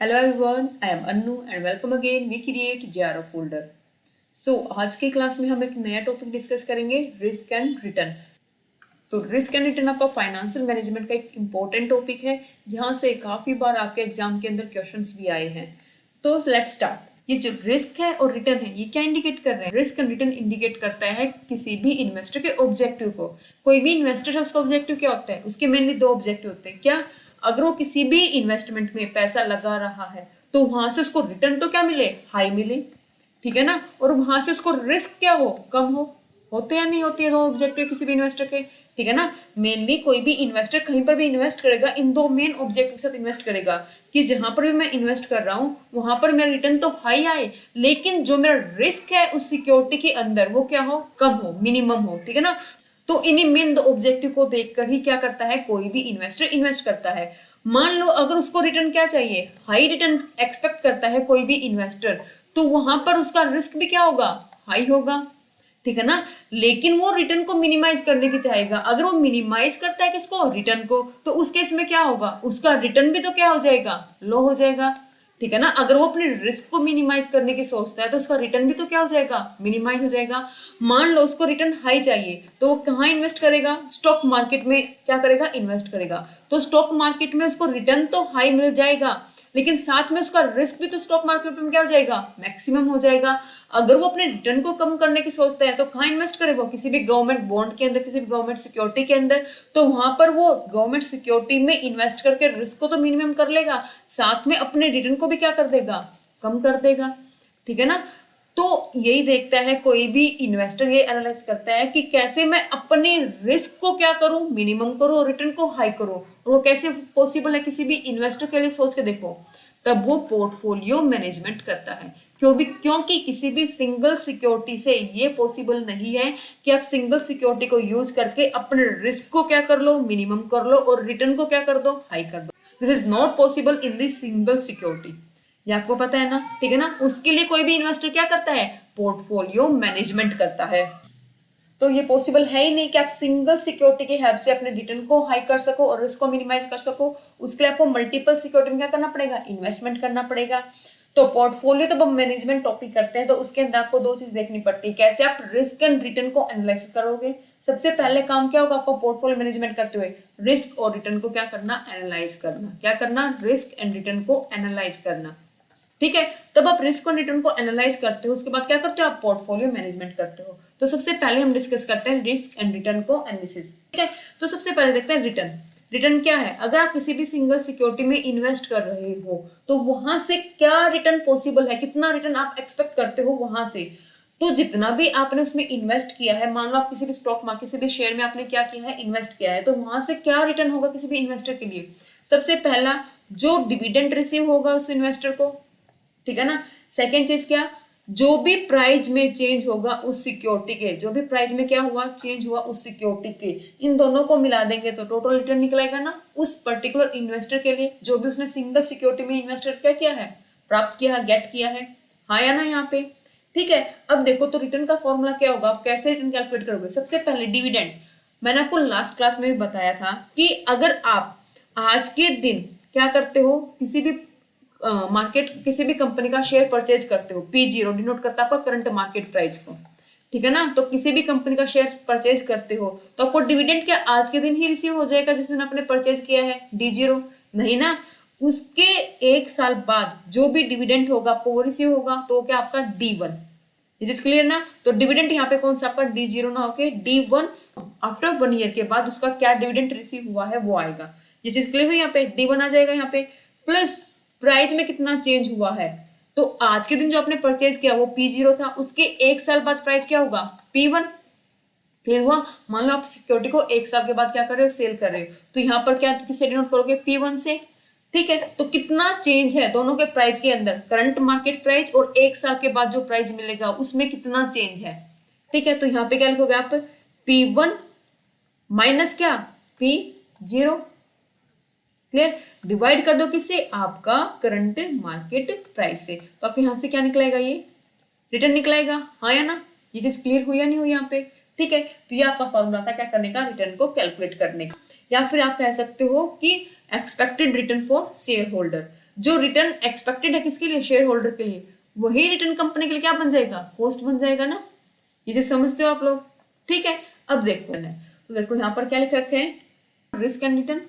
Hello everyone, I am Annu and welcome again. We create JRO folder. So आज की class में हम एक नया टॉपिक डिस्कस करेंगे, रिस्क एंड रिटर्न। तो रिस्क एंड रिटर्न आपका फाइनेंशियल मैनेजमेंट का एक इम्पोर्टेंट टॉपिक है जहां से काफी बार आपके एग्जाम के अंदर क्वेश्चंस भी आए हैं। तो लेट्स स्टार्ट। ये जो रिस्क है और रिटर्न है, ये क्या इंडिकेट कर रहे हैं? रिस्क एंड रिटर्न इंडिकेट करता है किसी भी इन्वेस्टर के ऑब्जेक्टिव को। कोई भी इन्वेस्टर है, उसका ऑब्जेक्टिव क्या होता है? उसके मेनली दो ऑब्जेक्टिव होते हैं। क्या? अगर वो किसी भी इन्वेस्टमेंट में पैसा लगा रहा है तो वहां से उसको रिटर्न तो क्या मिले? हाई मिले, ठीक है ना। और वहां से उसको रिस्क क्या हो? कम हो। होते या नहीं होते? दो ऑब्जेक्टिव किसी भी इन्वेस्टर के, ठीक है ना। मेनली कोई भी इन्वेस्टर कहीं पर भी इन्वेस्ट करेगा, इन दो मेन ऑब्जेक्टिव के साथ इन्वेस्ट करेगा कि जहां पर भी मैं इन्वेस्ट कर रहा हूं वहां पर मेरा रिटर्न तो हाई आए, लेकिन जो मेरा रिस्क है उस सिक्योरिटी के अंदर वो क्या हो? कम हो, मिनिमम हो, ठीक है ना। तो इन्हीं मेन दो ऑब्जेक्टिव को देखकर ही क्या करता है कोई भी इन्वेस्टर इन्वेस्ट करता है। मान लो अगर उसको रिटर्न क्या चाहिए? हाई रिटर्न एक्सपेक्ट करता है कोई भी इन्वेस्टर, तो वहां पर उसका रिस्क भी क्या होगा? हाई होगा, ठीक है ना। लेकिन वो रिटर्न को मिनिमाइज करने की चाहेगा। अगर वो मिनिमाइज करता है किसको? रिटर्न को, तो उस केस में क्या होगा? उसका रिटर्न भी तो क्या हो जाएगा? लो हो जाएगा, ठीक है ना। अगर वो अपने रिस्क को मिनिमाइज करने की सोचता है तो उसका रिटर्न भी तो क्या हो जाएगा? मिनिमाइज हो जाएगा। मान लो उसको रिटर्न हाई चाहिए तो वो कहाँ इन्वेस्ट करेगा? स्टॉक मार्केट में क्या करेगा? इन्वेस्ट करेगा। तो स्टॉक मार्केट में उसको रिटर्न तो हाई मिल जाएगा, लेकिन साथ में उसका रिस्क भी तो स्टॉक मार्केट में क्या हो जाएगा? मैक्सिमम हो जाएगा। अगर वो अपने रिटर्न को कम करने की सोचता है तो कहाँ इन्वेस्ट करेगा? किसी भी गवर्नमेंट बॉन्ड के अंदर, किसी भी गवर्नमेंट सिक्योरिटी के अंदर। तो वहां पर वो गवर्नमेंट सिक्योरिटी में इन्वेस्ट करके रिस्क को तो मिनिमम कर लेगा, साथ में अपने रिटर्न को भी क्या कर देगा? कम कर देगा, ठीक है ना। तो यही देखता है कोई भी इन्वेस्टर, ये एनालाइज करता है कि कैसे मैं अपने रिस्क को क्या करूं? मिनिमम करूं और रिटर्न को हाई करूं। और वो कैसे पॉसिबल है किसी भी इन्वेस्टर के लिए? सोच के देखो। तब वो पोर्टफोलियो मैनेजमेंट करता है। क्योंकि किसी भी सिंगल सिक्योरिटी से ये पॉसिबल नहीं है कि आप सिंगल सिक्योरिटी को यूज करके अपने रिस्क को क्या कर लो? मिनिमम कर लो और रिटर्न को क्या कर दो? हाई कर दो। This is not possible in this single security. ये आपको पता है ना, ठीक है ना। उसके लिए कोई भी इन्वेस्टर क्या करता है? पोर्टफोलियो मैनेजमेंट करता है। तो ये पॉसिबल है ही नहीं कि आप सिंगल सिक्योरिटी की हेल्प से अपने रिटर्न को हाई कर सको और रिस्क को मिनिमाइज कर सको। उसके लिए आपको मल्टीपल सिक्योरिटी में क्या करना पड़ेगा? इन्वेस्टमेंट करना पड़ेगा। तो पोर्टफोलियो तो हम मैनेजमेंट टॉपिक करते हैं, तो उसके अंदर आपको दो चीज देखनी पड़ती है। कैसे आप रिस्क एंड रिटर्न को एनालाइज करोगे? सबसे पहले काम क्या होगा आपको पोर्टफोलियो मैनेजमेंट करते हुए? रिस्क और रिटर्न को क्या करना? एनालाइज करना। क्या करना? रिस्क एंड रिटर्न को एनालाइज करना, ठीक है। तब आप रिस्क और रिटर्न को एनालाइज करते हो, उसके बाद क्या करते हो? आप पोर्टफोलियो मैनेजमेंट करते हो। तो सबसे पहले हम डिस्कस करते हैं रिस्क एंड रिटर्न को एनालिसिस, ठीक है। तो सबसे पहले देखते हैं रिटर्न। रिटर्न क्या है? अगर आप किसी भी सिंगल सिक्योरिटी में इन्वेस्ट कर रहे हो तो वहां से क्या रिटर्न पॉसिबल है? कितना रिटर्न आप एक्सपेक्ट करते हो वहां से? तो जितना भी आपने उसमें इन्वेस्ट किया है, मान लो आप किसी भी स्टॉक मार्केट, किसी भी शेयर में आपने क्या किया है? इन्वेस्ट किया है, तो वहां से क्या रिटर्न होगा किसी भी इन्वेस्टर के लिए? सबसे पहला, जो डिविडेंड रिसीव होगा उस इन्वेस्टर को, ठीक है ना। सेकेंड चीज क्या? जो भी प्राइस में चेंज होगा उस सिक्योरिटी के, जो भी प्राइस में क्या हुआ? चेंज हुआ उस सिक्योरिटी के, इन दोनों को मिला देंगे तो टोटल रिटर्न निकलेगा ना उस पर्टिकुलर इन्वेस्टर के लिए, जो भी उसने सिंगल सिक्योरिटी में इन्वेस्टर क्या किया है? प्राप्त किया है, गेट किया है। हाँ या ना यहाँ पे, ठीक है। अब देखो तो रिटर्न का फॉर्मूला क्या होगा? आप कैसे रिटर्न कैलकुलेट करोगे? सबसे पहले डिविडेंड। मैंने आपको लास्ट क्लास में भी बताया था कि अगर आप आज के दिन क्या करते हो? किसी भी मार्केट, किसी भी कंपनी का शेयर परचेज करते हो, P0 डिनोट करता है आपका करंट मार्केट प्राइस को, ठीक है ना। तो किसी भी कंपनी का शेयर परचेज करते हो तो आपको डिविडेंड क्या आज के दिन ही रिसीव हो जाएगा जिस दिन आपने परचेज किया है? D0 नहीं ना। उसके एक साल बाद जो भी डिविडेंड होगा आपको वो रिसीव होगा, तो क्या आपका D1। ये चीज क्लियर ना। तो डिविडेंड यहाँ पे कौन सा आपका? D0 ना होके D1। आफ्टर 1 ईयर के बाद उसका क्या डिविडेंड रिसीव हुआ है वो आएगा। ये चीज क्लियर हुई? यहाँ पे D1 आ जाएगा यहाँ पे, प्लस प्राइस में कितना चेंज हुआ है। तो आज के दिन जो आपने परचेज किया वो P0 था, उसके एक साल बाद प्राइस क्या होगा? P1। क्लियर हुआ? मान लो आप सिक्योरिटी को एक साल के बाद क्या कर रहे हो? सेल कर रहे हो, तो यहाँ पर क्या किससे डिनोट करोगे? P1 से, ठीक है। तो कितना चेंज है दोनों के प्राइस के अंदर? करंट मार्केट प्राइस और एक साल के बाद जो प्राइस मिलेगा उसमें कितना चेंज है, ठीक है। तो यहाँ पे क्या लिखोगे आप? P1 माइनस क्या? P0। क्लियर? डिवाइड कर दो किससे? आपका करंट मार्केट प्राइस से, तो आपके यहां से क्या निकलेगा? ये रिटर्न निकलेगा। हाँ या ना? ये चीज क्लियर हुई या नहीं हुई यहाँ पे? ठीक है। तो ये आपका फॉर्मूला था क्या करने का? रिटर्न को कैलकुलेट करने का। या फिर आप कह सकते हो कि expected return for share holder. जो रिटर्न एक्सपेक्टेड है किसके लिए, शेयर होल्डर के लिए, वही रिटर्न कंपनी के लिए क्या बन जाएगा, कॉस्ट बन जाएगा ना। ये चीज समझते हो आप लोग, ठीक है। अब देखो है, तो देखो यहाँ पर क्या लिख रखे हैं, risk and return.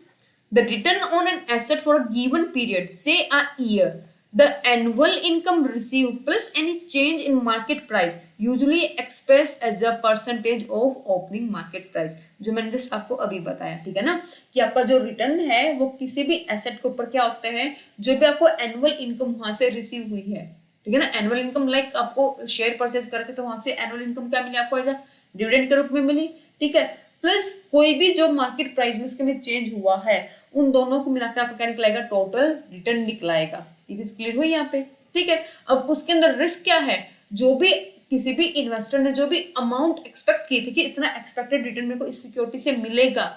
The return on an asset for a given period, say a year, the annual income received plus any change in market price, usually expressed as a percentage of opening market price. जो मैंने just आपको अभी बताया, ठीक है ना, कि आपका जो रिटर्न है वो किसी भी एसेट के ऊपर क्या होते हैं, जो भी आपको एनुअल इनकम वहां से रिसीव हुई है, ठीक है ना। एनुअल इनकम लाइक आपको शेयर परचेज करके तो वहां से एनुअल इनकम क्या मिली आपको, एज अ डिविडेंड के रूप में मिली, ठीक है। प्लस कोई भी जो मार्केट प्राइस में उसके में चेंज हुआ है, उन दोनों को मिलाकर आपको क्या निकलाएगा, टोटल रिटर्न निकलाएगा। ये चीज क्लियर हुई यहाँ पे, ठीक है। अब उसके अंदर रिस्क क्या है, जो भी किसी भी इन्वेस्टर ने जो भी अमाउंट एक्सपेक्ट की थी कि इतना एक्सपेक्टेड रिटर्न मेरे को इस सिक्योरिटी से मिलेगा,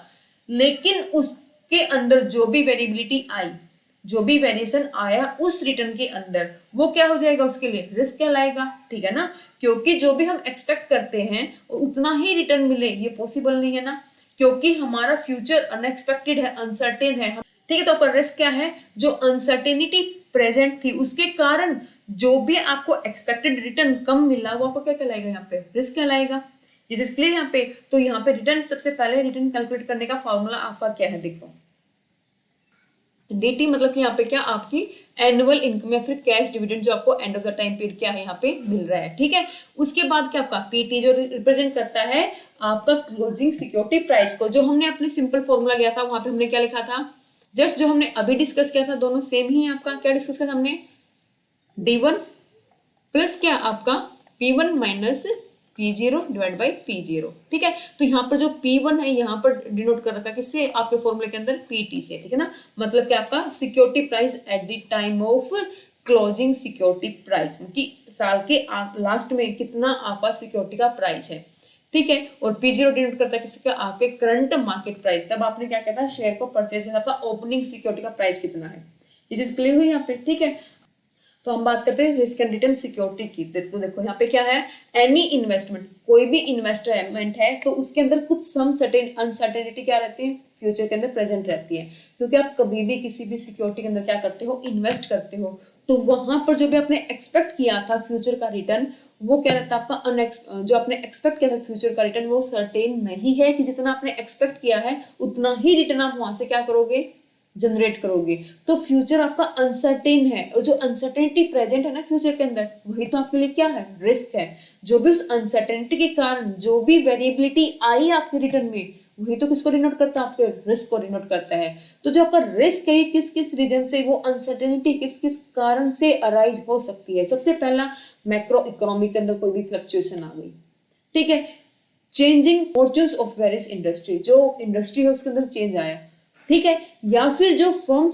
लेकिन उसके अंदर जो भी वेरिएबिलिटी आई, जो भी वेरिएशन आया उस रिटर्न के अंदर, वो क्या हो जाएगा, उसके लिए रिस्क कहलाएगा, ठीक है ना। क्योंकि जो भी हम एक्सपेक्ट करते हैं और उतना ही रिटर्न मिले ये पॉसिबल नहीं है ना, क्योंकि हमारा फ्यूचर अनएक्सपेक्टेड है, अनसर्टेन है, ठीक है। तो आपका रिस्क क्या है, जो अनसर्टेनिटी प्रेजेंट थी उसके कारण जो भी आपको एक्सपेक्टेड रिटर्न कम मिला, वो आपको क्या कहलाएगा, यहाँ पे रिस्क कहलाएगा। ये चीज क्लियर यहाँ पे। तो यहाँ पे रिटर्न, सबसे पहले रिटर्न कैलकुलेट करने का फॉर्मूला आपका क्या है, देखो डीटी मतलब कि यहाँ पे क्या आपकी एनुअल इनकम या फिर कैश डिविडेंड जो आपको end of the time period क्या है यहाँ पे मिल रहा है, ठीक है। उसके बाद क्या आपका पीटी जो रिप्रेजेंट करता है आपका क्लोजिंग सिक्योरिटी प्राइस को, जो हमने अपने सिंपल फॉर्मूला लिया था वहां पे हमने क्या लिखा था, जस्ट जो हमने अभी डिस्कस किया था दोनों सेम ही है। आपका क्या डिस्कस किया था हमने, D1 प्लस क्या आपका P1 minus P0 divide by P0, ठीक है। तो यहाँ पर जो P1 है यहाँ पर डिनोट कर रखा है किससे, आपके फॉर्मूले के अंदर PT से, ठीक है ना। मतलब कि आपका security price at the time of closing security price, कि साल के लास्ट में कितना आपका सिक्योरिटी का प्राइस है, ठीक है। और P0 डिनोट करता है किसका, आपके करंट मार्केट प्राइस, तब आपने क्या कहता है शेयर को परचेज किया, आपका ओपनिंग सिक्योरिटी का प्राइस कितना है। ये चीज क्लियर हुई यहाँ पे, ठीक है। तो हम बात करते हैं रिस्क एंड रिटर्न सिक्योरिटी की। तो देखो यहाँ पे क्या है, एनी इन्वेस्टमेंट, कोई भी इन्वेस्टमेंट है तो उसके अंदर कुछ सम सर्टेन अनसर्टेनिटी क्या रहती है, फ्यूचर के अंदर प्रेजेंट रहती है। क्योंकि आप कभी भी किसी भी सिक्योरिटी के अंदर क्या करते हो, इन्वेस्ट करते हो, तो वहां पर जो भी आपने एक्सपेक्ट किया था फ्यूचर का रिटर्न, वो क्या रहता है आपका जो आपने एक्सपेक्ट किया था फ्यूचर का रिटर्न, वो सर्टेन नहीं है कि जितना आपने एक्सपेक्ट किया है उतना ही रिटर्न आप वहां से क्या करोगे, जनरेट करोगे। तो फ्यूचर आपका अनसर्टेन है, और जो अनसर्टेनिटी प्रेजेंट है ना फ्यूचर के अंदर, वही तो आपके लिए क्या है, रिस्क है। जो भी उस अनसर्टेनिटी के कारण जो भी वेरिएबिलिटी आई आपके रिटर्न में, वही तो किसको डिनोट करता है, आपके रिस्क को डिनोट करता है। तो जो आपका रिस्क है किस किस रीजन से, वो अनसर्टेनिटी किस किस कारण से अराइज हो सकती है। सबसे पहला, मैक्रो इकोनॉमी के अंदर कोई भी फ्लक्चुएशन आ गई, ठीक है। Changing fortunes of various industry, जो इंडस्ट्री है उसके अंदर चेंज आया, ठीक है। या फिर जो फर्म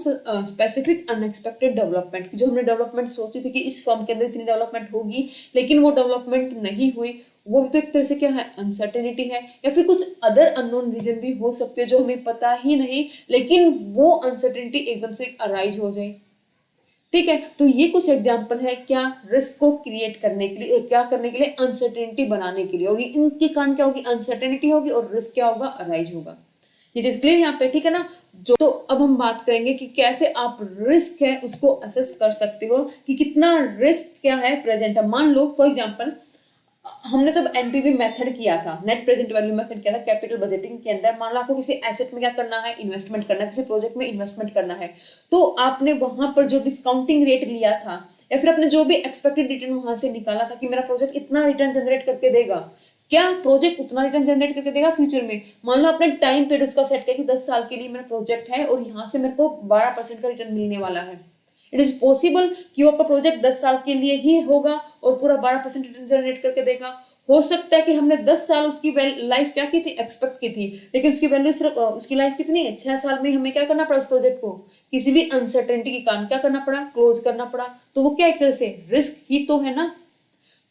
स्पेसिफिक अनएक्सपेक्टेड डेवलपमेंट, जो हमने डेवलपमेंट सोची थी कि इस फर्म के अंदर इतनी डेवलपमेंट होगी, लेकिन वो डेवलपमेंट नहीं हुई, वो भी तो एक तरह से क्या है, अनसर्टेनिटी है। या फिर कुछ अदर अननोन रीजन भी हो सकते हैं जो हमें पता ही नहीं, लेकिन वो अनसर्टेनिटी एकदम से अराइज हो जाए, ठीक है। तो ये कुछ एग्जाम्पल है क्या, रिस्क को क्रिएट करने के लिए, क्या करने के लिए, अनसर्टेनिटी बनाने के लिए। और ये इनके कारण क्या होगी, अनसर्टेनिटी होगी, और रिस्क क्या होगा, अराइज होगा। ये चीज क्लियर यहाँ पे, ठीक है ना। जो तो अब हम बात करेंगे कि कैसे आप रिस्क है उसको असेस कर सकते हो कि कितना रिस्क क्या है प्रेजेंट है। मान लो फॉर एग्जांपल हमने तब एनपीवी मेथड किया था, नेट प्रेजेंट वैल्यू मेथड किया था कैपिटल बजटिंग के अंदर। मान लो आपको किसी एसेट में क्या करना है, इन्वेस्टमेंट करना है, किसी प्रोजेक्ट में इन्वेस्टमेंट करना है, तो आपने वहां पर जो डिस्काउंटिंग रेट लिया था या फिर आपने जो भी एक्सपेक्टेड रिटर्न वहां से निकाला था कि मेरा प्रोजेक्ट इतना रिटर्न जनरेट करके देगा, क्या प्रोजेक्ट उतना रिटर्न जनरेट करके देगा फ्यूचर में। मान लो आपने टाइम पीरियड उसका सेट किया कि 10 साल के लिए मेरा प्रोजेक्ट है और यहाँ से मेरे को 12% का रिटर्न मिलने वाला है। इट इज पॉसिबल कि वो आपका प्रोजेक्ट 10 साल के लिए ही होगा और पूरा 12% रिटर्न जनरेट करके देगा। हो सकता है कि हमने 10 साल उसकी लाइफ क्या की थी, एक्सपेक्ट की थी, लेकिन उसकी वैल्यू सिर्फ उसकी लाइफ कितनी है, 6 साल में हमें क्या करना पड़ा, उस प्रोजेक्ट को किसी भी अनसर्टेनिटी के कारण क्या करना पड़ा, क्लोज करना पड़ा। तो वो क्या एक तरह से रिस्क ही तो है ना।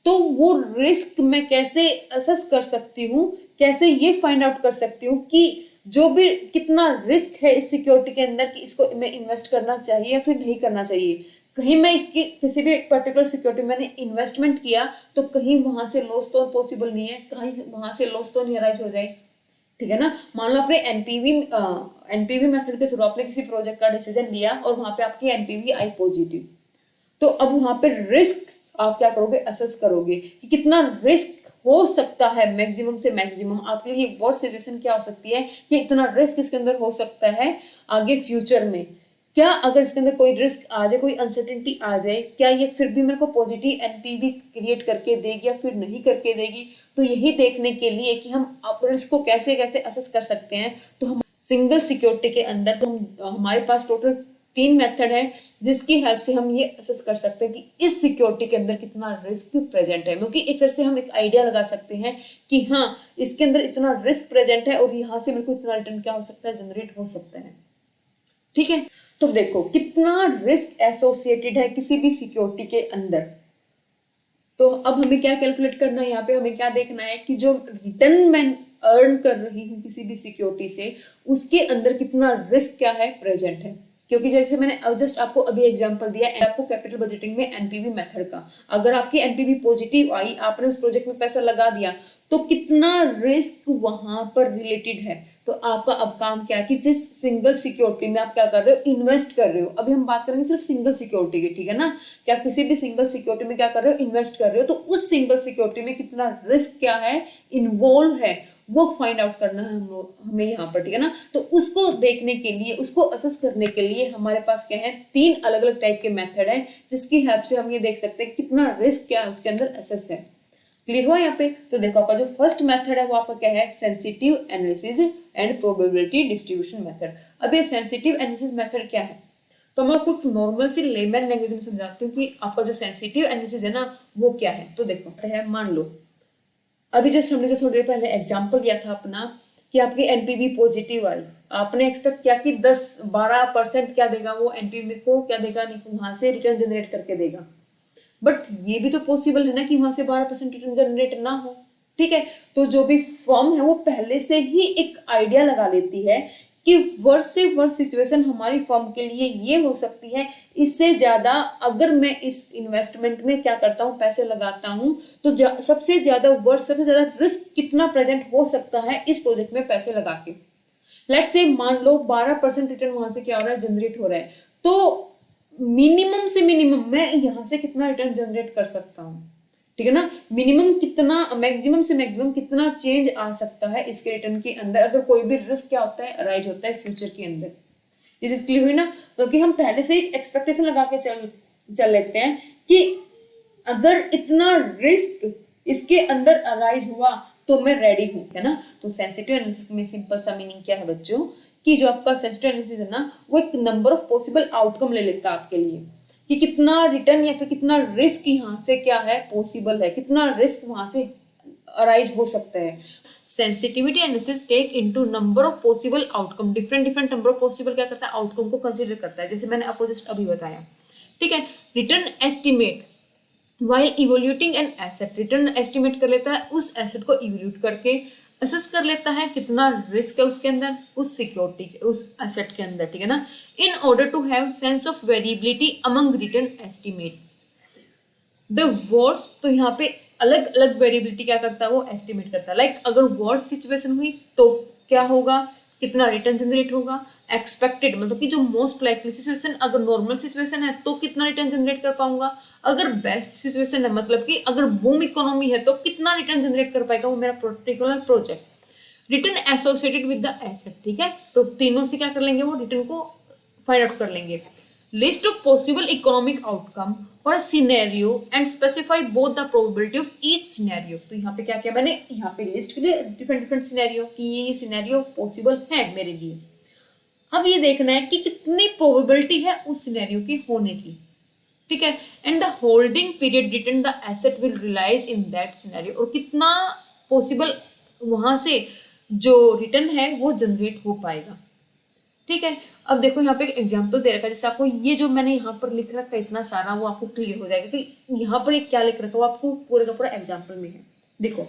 तो वो रिस्क मैं कैसे असेस कर सकती हूँ, कैसे ये फाइंड आउट कर सकती हूँ कि जो भी कितना रिस्क है इस सिक्योरिटी के अंदर कि इसको मैं इन्वेस्ट करना चाहिए या फिर नहीं करना चाहिए। कहीं मैं इसकी किसी भी पर्टिकुलर सिक्योरिटी मैंने इन्वेस्टमेंट किया तो कहीं वहां से लॉस तो पॉसिबल नहीं है, कहीं वहां से लॉस तो नहीं अराइज हो जाए, ठीक है ना। मान लो आपने एनपीवी मेथड के थ्रू आपने किसी प्रोजेक्ट का डिसीजन लिया और वहां पे आपकी एनपीवी आई पॉजिटिव, तो अब वहां पे रिस्क आप क्या करोगे, असेस करोगे कि कितना रिस्क हो सकता है मैक्सिमम से मैक्सिमम। आपके लिए वर्स्ट सिचुएशन क्या हो सकती है कि इतना रिस्क इसके अंदर हो सकता है आगे फ्यूचर में, क्या अगर इसके अंदर कोई रिस्क आ जाए, कोई अनसर्टेनिटी आ जाए, क्या ये फिर भी मेरे को पॉजिटिव एनपीवी क्रिएट करके देगी या फिर नहीं करके देगी। तो यही देखने के लिए कि हम रिस्क को कैसे कैसे असेस कर सकते हैं, तो हम सिंगल सिक्योरिटी के अंदर तो हमारे पास टोटल 3 मेथड है जिसकी हेल्प से हम ये असेस कर सकते हैं कि इस सिक्योरिटी के अंदर कितना रिस्क प्रेजेंट है। क्योंकि एक तरह से हम एक आइडिया लगा सकते हैं कि हाँ इसके अंदर इतना रिस्क प्रेजेंट है और यहाँ से मेरे को इतना रिटर्न क्या हो सकता है, जनरेट हो सकता है। ठीक है, तो देखो कितना रिस्क एसोसिएटेड है किसी भी सिक्योरिटी के अंदर। तो अब हमें क्या कैलकुलेट करना है, यहाँ पे हमें क्या देखना है कि जो रिटर्न मैं अर्न कर रही हूँ किसी भी सिक्योरिटी से, उसके अंदर कितना रिस्क क्या है प्रेजेंट है। क्योंकि जैसे मैंने जस्ट आपको अभी एग्जांपल दिया आपको कैपिटल बजटिंग में एनपीवी मेथड का, अगर आपकी एनपीवी पॉजिटिव आई, आपने उस प्रोजेक्ट में पैसा लगा दिया, तो कितना रिस्क वहां पर रिलेटेड है। तो आपका अब काम क्या है कि जिस सिंगल सिक्योरिटी में आप क्या कर रहे हो, इन्वेस्ट कर रहे हो। अभी हम बात करेंगे सिर्फ सिंगल सिक्योरिटी की, ठीक है ना, कि आप किसी भी सिंगल सिक्योरिटी में क्या कर रहे हो, इन्वेस्ट कर रहे हो, तो उस सिंगल सिक्योरिटी में कितना रिस्क क्या है इन्वॉल्व है, वो फाइंड आउट करना है हमें यहाँ पर, ठीक है ना। तो उसको देखने के लिए, उसको असेस करने के लिए हमारे पास क्या है, 3 अलग अलग टाइप के मेथड है जिसकी हेल्प से हम ये देख सकते हैं कि कितना रिस्क क्या है उसके अंदर असेस है। क्लियर हुआ यहाँ पे। तो देखो आपका जो फर्स्ट मेथड है वो आपका क्या है, sensitive analysis and probability distribution method. अब ये सेंसिटिव एनालिसिस मेथड क्या है, तो मैं आपको नॉर्मल सी लेमन लैंग्वेज में समझाती हूँ कि आपका जो सेंसिटिव एनालिसिस है ना वो क्या है। तो देखो है, मान लो अभी जस्ट हमने जो थोड़ी देर पहले एग्जांपल दिया था अपना कि आपकी एनपीवी पॉजिटिव आई, आपने एक्सपेक्ट किया कि 10-12% क्या देगा वो एनपीवी, मेरे को क्या देगा, नहीं वहां से रिटर्न जनरेट करके देगा। बट ये भी तो पॉसिबल है ना कि वहां से 12% रिटर्न जनरेट ना हो। ठीक है, तो जो भी फर्म है वो पहले से ही एक आइडिया लगा लेती है कि वर्ष से वर्ष सिचुएशन हमारी फर्म के लिए ये हो सकती है, इससे ज्यादा अगर मैं इस इन्वेस्टमेंट में क्या करता हूँ, पैसे लगाता हूँ, तो सबसे ज्यादा रिस्क कितना प्रेजेंट हो सकता है इस प्रोजेक्ट में पैसे लगा के। लेट्स से मान लो 12% रिटर्न वहां से क्या हो रहा है, जनरेट हो रहा है, तो मिनिमम से मिनिमम मैं यहाँ से कितना रिटर्न जनरेट कर सकता हूँ, ठीक है ना। मिनिमम कितना, मैक्सिमम से मैक्सिमम कितना चेंज आ सकता है इसके रिटर्न के अंदर अगर कोई भी रिस्क क्या होता है, अराइज होता है फ्यूचर के अंदर। ये चीज क्लियर हुई ना, क्योंकि हम पहले से एक एक्सपेक्टेशन लगा के चल लेते हैं कि अगर इतना रिस्क इसके अंदर अराइज हुआ तो मैं रेडी हूँ, है ना। तो सेंसिटिव एनालिसिस में सिंपल सा मीनिंग क्या है बच्चों, कि जो आपका सेंसिटिव एनालिसिस है ना वो एक नंबर ऑफ पॉसिबल आउटकम ले लेता है आपके लिए, कि कितना रिटर्न या फिर कितना रिस्क यहाँ से क्या है पॉसिबल है, कितना रिस्क वहां से अराइज हो सकता है। Sensitivity analysis take into number of possible outcome, different number of possible क्या करता है, आउटकम को कंसीडर करता है, जैसे मैंने आपको जस्ट अभी बताया। ठीक है, return estimate while evaluating an asset, return estimate कर लेता है उस एसेट को इवोल्यूट करके, असेस कर लेता है कितना रिस्क है उसके अंदर, उस सिक्योरिटी के, उस एसेट के अंदर, ठीक है ना, in order to have sense of variability among return estimates. The worst, तो यहाँ पे अलग अलग वेरिएबिलिटी क्या करता है वो एस्टिमेट करता है। लाइक अगर वर्स्ट सिचुएशन हुई तो क्या होगा, कितना रिटर्न जनरेट होगा, एक्सपेक्टेड मतलब कि जो मोस्ट लाइकली सिचुएशन, अगर नॉर्मल सिचुएशन है तो कितना रिटर्न जनरेट कर पाऊंगा, अगर बेस्ट सिचुएशन है मतलब कि अगर बूम इकोनॉमी है तो कितना रिटर्न जनरेट कर पाएगा वो मेरा particular project. Return associated with the asset, ठीक है, तो तीनों से क्या कर लेंगे, वो रिटर्न को फाइंड आउट कर लेंगे। List of possible economic outcome और a scenario and specify both the probability of each scenario। तो यहाँ पे क्या क्या मैंने यहाँ पे लिस्ट कर दिया डिफरेंट सिनेरियो कि ये सिनेरियो पॉसिबल है मेरे लिए। अब ये देखना है कि कितनी प्रोबेबिलिटी है उस सिनेरियो की होने की, ठीक है, and the holding period return the asset will realise in that scenario, और कितना पॉसिबल वहां से जो रिटर्न है वो जनरेट हो पाएगा। ठीक है, अब देखो यहाँ पे एक एग्जांपल दे रखा है, जैसे आपको ये जो मैंने यहाँ पर लिख रखा है इतना सारा, वो आपको क्लियर हो जाएगा कि यहाँ पर क्या लिख रखा है वो आपको पूरे का पूरा एग्जांपल में है। देखो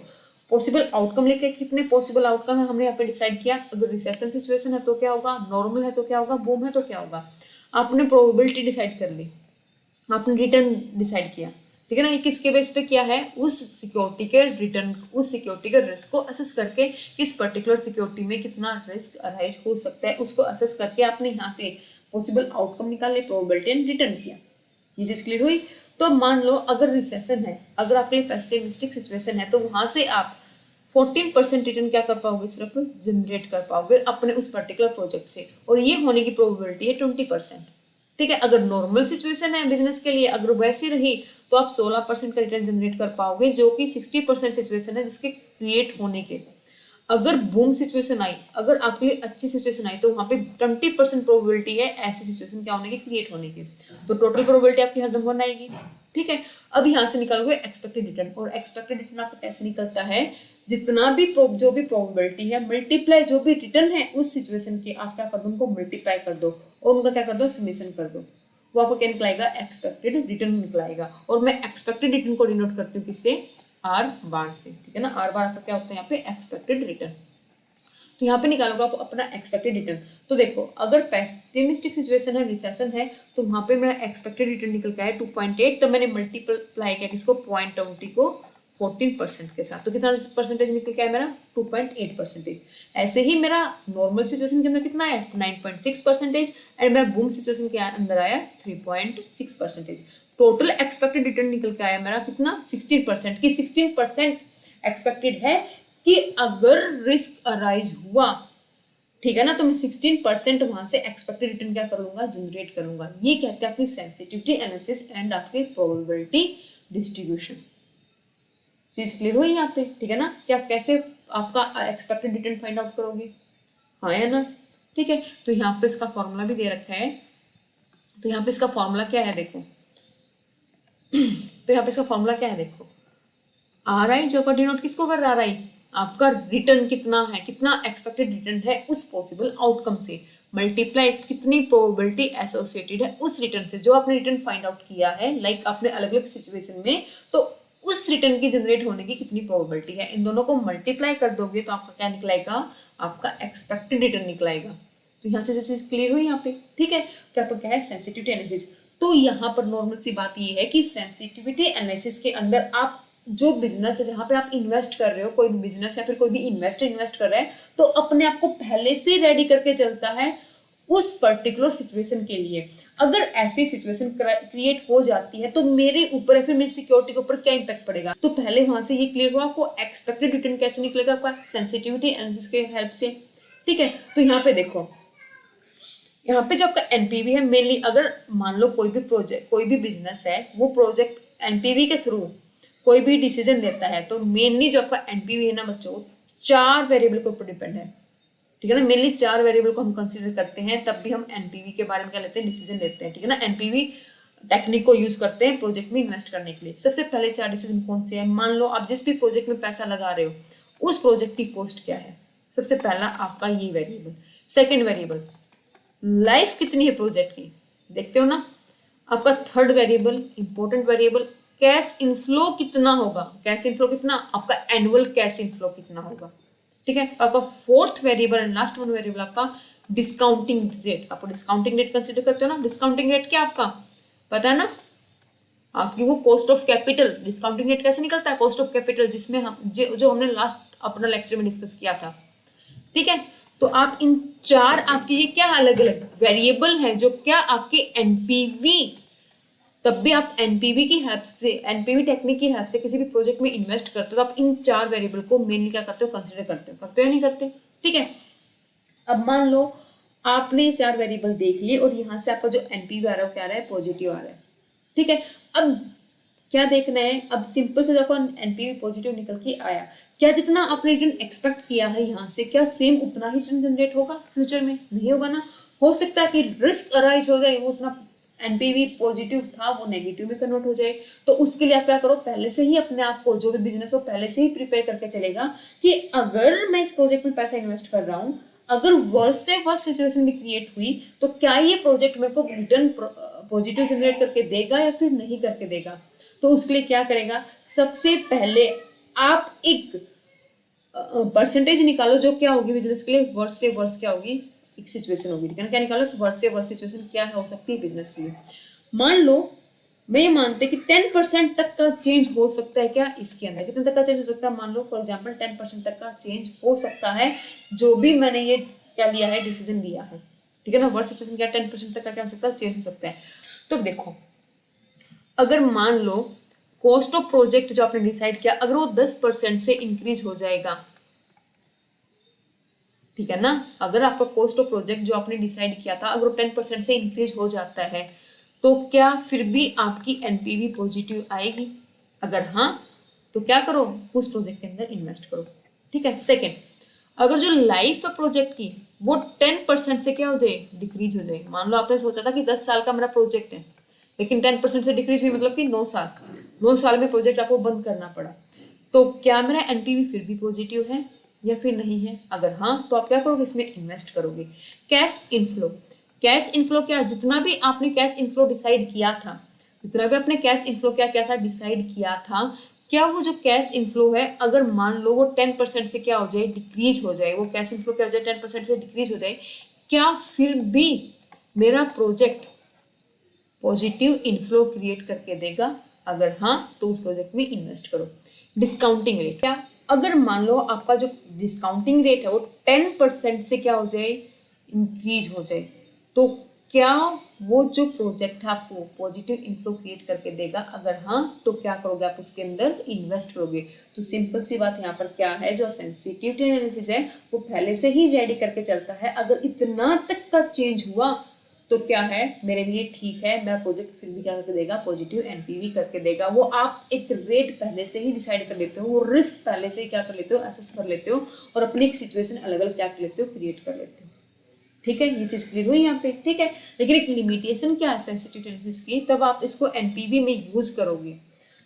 पॉसिबल आउटकम लिखे, कितने पॉसिबल आउटकम है हमने यहाँ पे डिसाइड किया, अगर रिसेशन सिचुएशन है तो क्या होगा, नॉर्मल है तो क्या होगा, बूम है तो क्या होगा। आपने प्रोबेबिलिटी डिसाइड कर ली, आपने रिटर्न डिसाइड किया, ठीक है ना। ये किसके बेस पे किया है, उस सिक्योरिटी के रिटर्न, उस सिक्योरिटी के रिस्क को असेस करके किस पर्टिकुलर सिक्योरिटी में कितना रिस्क अराइज हो सकता है उसको असेस करके आपने यहाँ से पॉसिबल आउटकम निकाले, प्रोबेबिलिटी एंड रिटर्न किया। ये चीज क्लियर हुई। तो अब मान लो अगर रिसेशन है, अगर आपके लिए पेसिमिस्टिक सिचुएशन है, तो वहां से आप 14% रिटर्न क्या कर पाओगे, सिर्फ जनरेट कर पाओगे अपने उस पर्टिकुलर प्रोजेक्ट से, और ये होने की प्रोबेबिलिटी है 20%। ठीक है। अगर नॉर्मल सिचुएशन है बिजनेस के लिए, अगर वैसी रही तो आप 16% का रिटर्न जनरेट कर पाओगे, जो कि 60% सिचुएशन है जिसके क्रिएट होने के। अगर बूम सिचुएशन आई, अगर आपके लिए अच्छी सिचुएशन आई, तो वहां पे 20% प्रोबेबिलिटी है ऐसी सिचुएशन क्या होने की, क्रिएट होने की। तो टोटल प्रोबेबिलिटी आपकी हरदम 1 आएगी। ठीक है। अब यहाँ से निकालोगे एक्सपेक्टेड रिटर्न, और एक्सपेक्टेड रिटर्न आपका कैसे निकलता है, जितना भी जो भी प्रोबेबिलिटी है मल्टीप्लाई जो भी रिटर्न है उस सिचुएशन के, आप क्या कर दो, उनको मल्टीप्लाई कर दो और उनका क्या कर दो, समेशन कर दो। वो आपको क्या निकलाएगा, एक्सपेक्टेड रिटर्न निकलाएगा। और मैं एक्सपेक्टेड रिटर्न को डिनोट करती हूँ किससे, आर बार से। ठीक है ना। आर बार आपका क्या होता है यहाँ पे, एक्सपेक्टेड रिटर्न। तो यहाँ पे निकालोगे आप अपना एक्सपेक्टेड रिटर्न। तो देखो अगर पेसिमिस्टिक सिचुएशन है, रिसेशन है, तो वहां पे मेरा एक्सपेक्टेड रिटर्न निकल के आया 2.8, तो मैंने मल्टीप्लाई किया किसको, 0.20 को 14% के साथ, तो कितना परसेंटेज निकल के आया मेरा, 2.8%। ऐसे ही मेरा नॉर्मल सिचुएशन के अंदर कितना आया, 9.6%, एंड मेरा बूम सिचुएशन के अंदर आया 3.6%। टोटल एक्सपेक्टेड रिटर्न निकल के आया मेरा कितना, 16%, की 16% एक्सपेक्टेड है कि अगर रिस्क अराइज हुआ, ठीक है ना, तो मैं 16% वहां से एक्सपेक्टेड रिटर्न क्या कर लूंगा, जनरेट करूंगा। ये कहते हैं आपकी सेंसिटिविटी एनालिसिस एंड आपकी प्रोबेबिलिटी डिस्ट्रीब्यूशन। चीज क्लियर हुई यहाँ पे, ठीक है ना, कि आप कैसे आपका एक्सपेक्टेड रिटर्न फाइंड आउट करोगे, हाँ या ना। ठीक है। तो यहाँ पे इसका फॉर्मूला भी दे रखा है। तो यहाँ पे इसका फॉर्मूला क्या है देखो, तो यहाँ पे इसका फॉर्मूला क्या है देखो, आर आई जो डिनोट किसको कर रहा है, आर आई आपका रिटर्न कितना है, कितना एक्सपेक्टेड रिटर्न है उस पॉसिबल आउटकम से, मल्टीप्लाई कितनी प्रोबेबिलिटी एसोसिएटेड है उस रिटर्न से जो आपने रिटर्न फाइंड आउट किया है, लाइक आपने अलग अलग सिचुएशन में, तो उस रिटर्न की जनरेट होने की कितनी प्रोबेबिलिटी है, इन दोनों को मल्टीप्लाई कर दोगे तो आपका क्या निकलाएगा, आपका एक्सपेक्टेड रिटर्न निकलाएगा। तो यहाँ से चीज क्लियर हुई यहाँ पे। ठीक है। तो आपका क्या है, सेंसिटिविटी एनालिसिस। तो यहाँ पर नॉर्मल सी बात ये है कि सेंसिटिविटी एनालिसिस के अंदर आप जो बिजनेस है, जहां पे आप इन्वेस्ट कर रहे हो, कोई भी बिजनेस या फिर कोई भी इन्वेस्टर इन्वेस्ट कर रहा है, तो अपने आप को पहले से रेडी करके चलता है उस पर्टिकुलर सिचुएशन के लिए। अगर ऐसी सिचुएशन क्रिएट हो जाती है तो मेरे ऊपर या फिर मेरी सिक्योरिटी के ऊपर क्या इंपैक्ट पड़ेगा, तो पहले वहां से ये क्लियर हुआ आपको एक्सपेक्टेड रिटर्न कैसे निकलेगा, आपका सेंसिटिविटी एनालिसिस के हेल्प से। ठीक है। तो यहाँ पे देखो, यहाँ पे जो आपका एनपीवी है, मेनली अगर मान लो कोई भी प्रोजेक्ट, कोई भी बिजनेस है, वो प्रोजेक्ट एनपीवी के थ्रू कोई भी डिसीजन लेता है, तो मेनली जो आपका एनपीवी है ना बच्चों, 4 वेरिएबल के ऊपर डिपेंड है। ठीक है ना। मेनली 4 वेरिएबल को हम कंसीडर करते हैं, तब भी हम एनपीवी के बारे में क्या लेते हैं, डिसीजन लेते हैं। ठीक है ना। एनपीवी टेक्निक को यूज करते हैं प्रोजेक्ट में इन्वेस्ट करने के लिए। सबसे पहले 4 डिसीजन कौन से हैं, मान लो आप जिस भी प्रोजेक्ट में पैसा लगा रहे हो, उस प्रोजेक्ट की कॉस्ट क्या है, सबसे पहला आपका ये वेरिएबल। सेकेंड वेरिएबल, लाइफ कितनी है प्रोजेक्ट की, देखते हो ना। आपका third variable, important variable, cash inflow कितना होगा, कैश इनफ्लो कितना, आपका एनुअल कैश इनफ्लो कितना होगा। ठीक है। आपका fourth variable and last one variable आपका डिस्काउंटिंग रेट। आपको डिस्काउंटिंग रेट कंसीडर करते हो ना, डिस्काउंटिंग रेट क्या आपका पता है ना, आपकी वो cost of capital. Discounting rate कैसे निकलता है, कॉस्ट ऑफ कैपिटल, जिसमें हम जो हमने लास्ट अपना लेक्चर में डिस्कस किया था। ठीक है। तो आप इन 4 आपके ये क्या अलग अलग वेरिएबल है जो क्या आपके एनपीवी, तब भी आप एनपीवी की हेल्प से, एनपीवी टेक्निक की हेल्प से किसी भी प्रोजेक्ट में इन्वेस्ट करते हो, तो आप इन 4 वेरिएबल को मेनली क्या करते हो, कंसीडर करते हो या नहीं करते। ठीक है। अब मान लो आपने ये 4 वेरिएबल देख लिए और यहाँ से आपका जो एनपीवी आ रहा है वो क्या आ रहा है, पॉजिटिव आ रहा है। ठीक है। अब क्या देखना है, अब सिंपल से जब एनपीवी पॉजिटिव निकल के आया, क्या जितना आपने रिटर्न एक्सपेक्ट किया है यहाँ से, क्या सेम उतना ही रिटर्न जनरेट होगा फ्यूचर में, नहीं होगा ना। हो सकता है कि रिस्क अराइज हो जाए, वो उतना एनपीवी पॉजिटिव था वो नेगेटिव में कन्वर्ट हो जाए। तो उसके लिए आप क्या करो, पहले से ही अपने आप को, जो भी बिजनेस हो पहले से ही प्रिपेयर करके चलेगा कि अगर मैं इस प्रोजेक्ट में पैसा इन्वेस्ट कर रहा हूँ, अगर वर्स्ट से वर्स्ट सिचुएशन भी क्रिएट हुई, तो क्या ये प्रोजेक्ट मेरे को रिटर्न पॉजिटिव जनरेट करके देगा या फिर नहीं करके देगा। तो उसके लिए क्या करेगा, सबसे पहले आप एक परसेंटेज निकालो जो क्या होगी बिजनेस के लिए, वर्स्ट से वर्स्ट क्या होगी एक सिचुएशन होगी। ठीक है ना। क्या निकालो, वर्स्ट से वर्स्ट सिचुएशन क्या हो सकती है बिजनेस के लिए। मान लो वे ये मानते हैं कि 10% तक का चेंज हो सकता है। क्या इसके अंदर कितने तक का चेंज हो सकता है? मान लो फॉर एग्जांपल 10% तक का चेंज हो सकता है, जो भी मैंने ये क्या लिया है, डिसीजन लिया है, ठीक है ना। वर्स्ट सिचुएशन क्या, 10% तक का क्या हो सकता है, चेंज हो सकता है। तो देखो, अगर मान लो कॉस्ट ऑफ प्रोजेक्ट जो आपने डिसाइड किया, अगर वो 10% से इंक्रीज हो जाएगा, ठीक है ना, अगर आपका कॉस्ट ऑफ प्रोजेक्ट जो आपने डिसाइड किया था अगर वो 10% से इंक्रीज हो जाता है, तो क्या फिर भी आपकी एनपीवी पॉजिटिव आएगी? अगर हाँ, तो क्या करो, उस प्रोजेक्ट के अंदर इन्वेस्ट करो, ठीक है। सेकेंड, अगर जो लाइफ है प्रोजेक्ट की वो 10% से क्या हो जाए, डिक्रीज हो जाए। मान लो आपने सोचा था कि 10 साल का मेरा प्रोजेक्ट है, लेकिन 10% से डिक्रीज हुई, मतलब कि 9 साल में प्रोजेक्ट आपको बंद करना पड़ा, तो क्या मेरा एनपीवी फिर भी पॉजिटिव है या फिर नहीं है? अगर हाँ, तो आप क्या करोगे, इसमें इन्वेस्ट करोगे। कैश इनफ्लो, कैश इनफ्लो क्या, जितना भी आपने कैश इनफ्लो डिसाइड किया था, जितना भी आपने कैश इनफ्लो क्या किया था, डिसाइड किया था, क्या वो जो कैश इनफ्लो है, अगर मान लो वो 10% से क्या हो जाए, डिक्रीज हो जाए, वो कैश इनफ्लो क्या हो जाए, 10% से डिक्रीज हो जाए, क्या फिर भी मेरा प्रोजेक्ट पॉजिटिव इनफ्लो क्रिएट करके देगा? अगर हाँ, तो उस प्रोजेक्ट में इन्वेस्ट करो। डिस्काउंटिंग रेट, क्या अगर मान लो आपका जो डिस्काउंटिंग रेट है वो 10% से क्या हो जाए, इंक्रीज हो जाए, तो क्या वो जो प्रोजेक्ट है आपको पॉजिटिव इनफ्लो क्रिएट करके देगा? अगर हाँ, तो क्या करोगे, आप उसके अंदर इन्वेस्ट करोगे। तो सिंपल सी बात यहाँ पर क्या है, जो सेंसिटिविटी एनालिसिस है वो पहले से ही रेडी करके चलता है। अगर इतना तक का चेंज हुआ तो क्या है, मेरे लिए ठीक है, मेरा प्रोजेक्ट फिर भी क्या करके देगा, पॉजिटिव एनपीवी करके देगा। वो आप एक रेट पहले से ही डिसाइड कर लेते हो, वो रिस्क पहले से ही क्या कर लेते हो, असेस कर लेते हो, और अपनी एक सिचुएशन अलग अलग क्या कर लेते हो, क्रिएट कर लेते हो, ठीक है। ये चीज क्लियर हुई यहाँ पे, ठीक है। लेकिन एक लिमिटेशन क्या है सेंसिटिव एनालिसिस की, तब आप इसको एनपीवी में यूज करोगे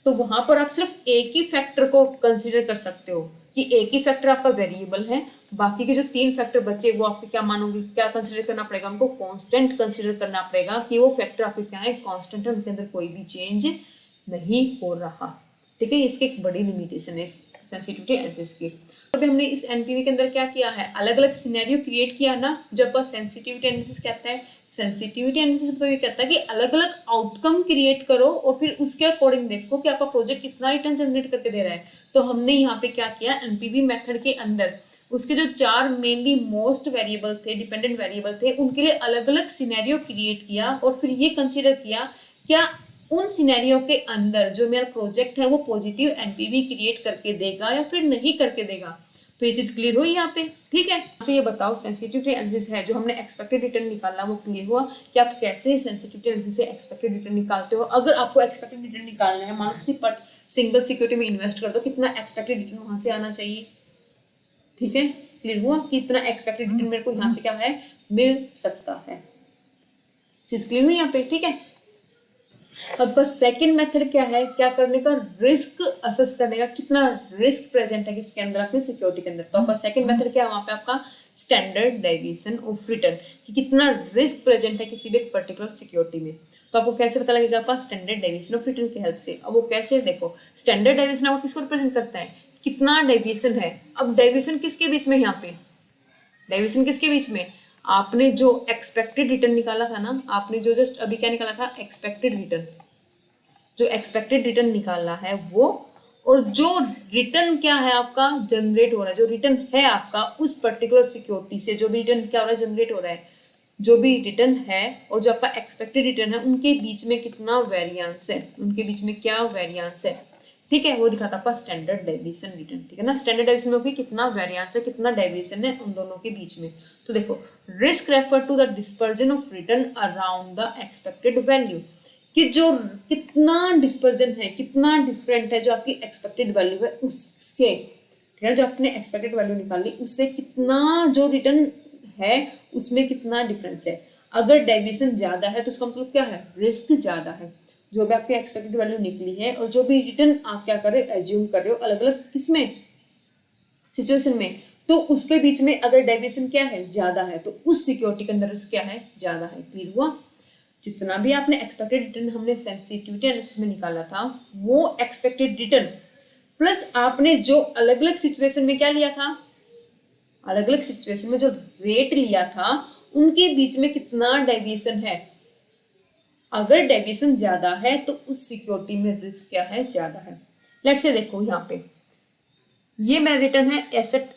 तो वहां पर आप सिर्फ एक ही फैक्टर को कंसीडर कर सकते हो, कि एक ही फैक्टर आपका वेरिएबल है, बाकी के जो 3 फैक्टर बचे वो आपके क्या मानोगे, क्या कंसीडर करना पड़ेगा, उनको कांस्टेंट कंसीडर करना पड़ेगा, कि वो फैक्टर आपके क्या है, कांस्टेंट है, उनके अंदर कोई भी चेंज नहीं हो रहा, ठीक है। इसकी एक बड़ी लिमिटेशन है सेंसिटिविटी एनालिसिस की। अभी हमने इस एनपीवी के अंदर क्या किया है, अलग अलग सिनेरियो क्रिएट किया ना। जब आपका सेंसिटिविटी एनालिसिस कहता है, सेंसिटिविटी एनालिसिस तो ये कहता है कि अलग अलग आउटकम क्रिएट करो और फिर उसके अकॉर्डिंग देखो कि आपका प्रोजेक्ट कितना रिटर्न जनरेट करके दे रहा है। तो हमने यहाँ पे क्या किया, एनपीवी मेथड के अंदर उसके जो 4 मेनली मोस्ट वेरिएबल थे, डिपेंडेंट वेरिएबल थे, उनके लिए अलग अलग सिनेरियो क्रिएट किया और फिर ये कंसिडर किया क्या उन सिनेरियो के अंदर जो मेरा प्रोजेक्ट है वो पॉजिटिव एनपीवी क्रिएट करके देगा या फिर नहीं करके देगा। तो ये चीज क्लियर हुई यहाँ पे, ठीक है। तो ये बताओ, सेंसिटिविटी एनालिसिस है जो हमने एक्सपेक्टेड रिटर्न निकालना, वो क्लियर हुआ कि आप कैसे सेंसिटिविटी एनालिसिस से एक्सपेक्टेड रिटर्न निकालते हो। अगर आपको एक्सपेक्टेड रिटर्न निकालना है, मानो किसी सिंगल सिक्योरिटी में इन्वेस्ट कर दो, कितना एक्सपेक्टेड रिटर्न वहां से आना चाहिए, ठीक है। क्लियर हुआ कि इतना एक्सपेक्टेड रिटर्न मेरे को यहाँ से क्या है, मिल सकता है। चीज क्लियर हुई यहाँ पे, ठीक है। आपका सेकंड मेथड क्या है, क्या करने का, रिस्क असेस करने का, कितना रिस्क प्रेजेंट है किसके अंदर, आपकी सिक्योरिटी के अंदर। तो आपका सेकंड मेथड क्या है, वहां पे आपका स्टैंडर्ड डेविएशन ऑफ रिटर्न, कि कितना रिस्क प्रेजेंट है किसी भी एक पर्टिकुलर सिक्योरिटी में। तो आपको कैसे पता लगेगा, आपका स्टैंडर्ड डेविएशन ऑफ रिटर्न की हेल्प से। अब वो कैसे, देखो स्टैंडर्ड डेविएशन आपको किसको रिप्रेजेंट करता है, कितना डेविएशन है। अब डेविएशन किसके बीच में, यहाँ पे डेविएशन किसके बीच में, आपने जो एक्सपेक्टेड रिटर्न निकाला था ना, आपने जो जस्ट अभी क्या निकाला था, एक्सपेक्टेड रिटर्न, जो एक्सपेक्टेड रिटर्न निकाला है वो, और जो रिटर्न क्या है आपका जनरेट हो रहा है, जो रिटर्न है आपका उस पर्टिकुलर सिक्योरिटी से, जो भी रिटर्न क्या हो रहा है, जनरेट हो रहा है, जो भी रिटर्न है और जो आपका एक्सपेक्टेड रिटर्न है, उनके बीच में कितना वेरिएंस है, उनके बीच में क्या वेरिएंस है, ठीक है। वो दिखाता आपका स्टैंडर्ड डेविएशन रिटर्न, ठीक है ना। स्टैंडर्ड डेविएशन में भी कितना वेरिएंस है, कितना डेविएशन है उन दोनों के बीच में। तो देखो, risk refer to the dispersion of return around the expected value, कि जो कितना डिस्पर्जन है, कितना डिफरेंट है जो आपकी एक्सपेक्टेड वैल्यू है उसके, ठीक है, जो आपने एक्सपेक्टेड वैल्यू निकाली उससे कितना जो रिटर्न है उसमें कितना डिफरेंस है। अगर डेविएशन ज्यादा है तो उसका मतलब क्या है, रिस्क ज्यादा है। जो भी आपकी एक्सपेक्टेड वैल्यू निकली है और जो भी रिटर्न आप क्या कर रहे हो, एज्यूम कर रहे हो अलग अलग किसमें, सिचुएशन में, तो उसके बीच में अगर डेविएशन क्या है, ज्यादा है, तो उस सिक्योरिटी के अंदर रिस्क क्या है, ज्यादा है। क्लियर हुआ। जितना भी आपने एक्सपेक्टेड रिटर्न हमने सेंसिटिविटी एनालिसिस में निकाला था, वो एक्सपेक्टेड रिटर्न प्लस आपने जो अलग अलग सिचुएशन में क्या लिया था, अलग अलग सिचुएशन में जो रेट लिया था, उनके बीच में कितना डेविएशन है, अगर डेविएशन ज्यादा है तो उस सिक्योरिटी में रिस्क क्या है, ज्यादा है। लेट्स से देखो यहाँ पे ये मेरा रिटर्न है एसेट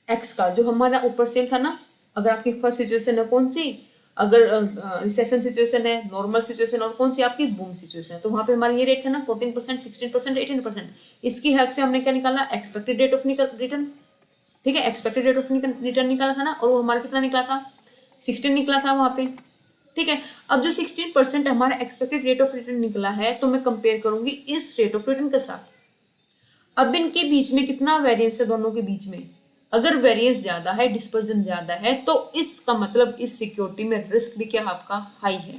एक्स का, जो हमारा ऊपर सेम था ना। अगर आपकी फर्स्ट सिचुएशन है कौन सी, अगर रिसेशन सिचुएशन है, नॉर्मल सिचुएशन, और कौन सी आपकी बूम सिचुएशन है, तो वहां पे हमारा ये रेट है ना 14%, 16%, 18%। इसकी हेल्प से हमने क्या निकाला, एक्सपेक्टेड रेट ऑफ रिटर्न। ठीक है, एक्सपेक्टेड रेट ऑफ रिटर्न निकाला था ना, और वो हमारा कितना निकला था, 16 निकला था वहां पे। ठीक है, अब जो 16% हमारा एक्सपेक्टेड रेट ऑफ रिटर्न निकला है, तो मैं कंपेयर करूंगी इस रेट ऑफ रिटर्न के साथ। अब इनके बीच में कितना वेरिएंस है, दोनों के बीच में अगर वेरिएंस ज्यादा है, डिस्पर्जन ज्यादा है, तो इसका मतलब इस सिक्योरिटी में रिस्क भी क्या आपका हाई है।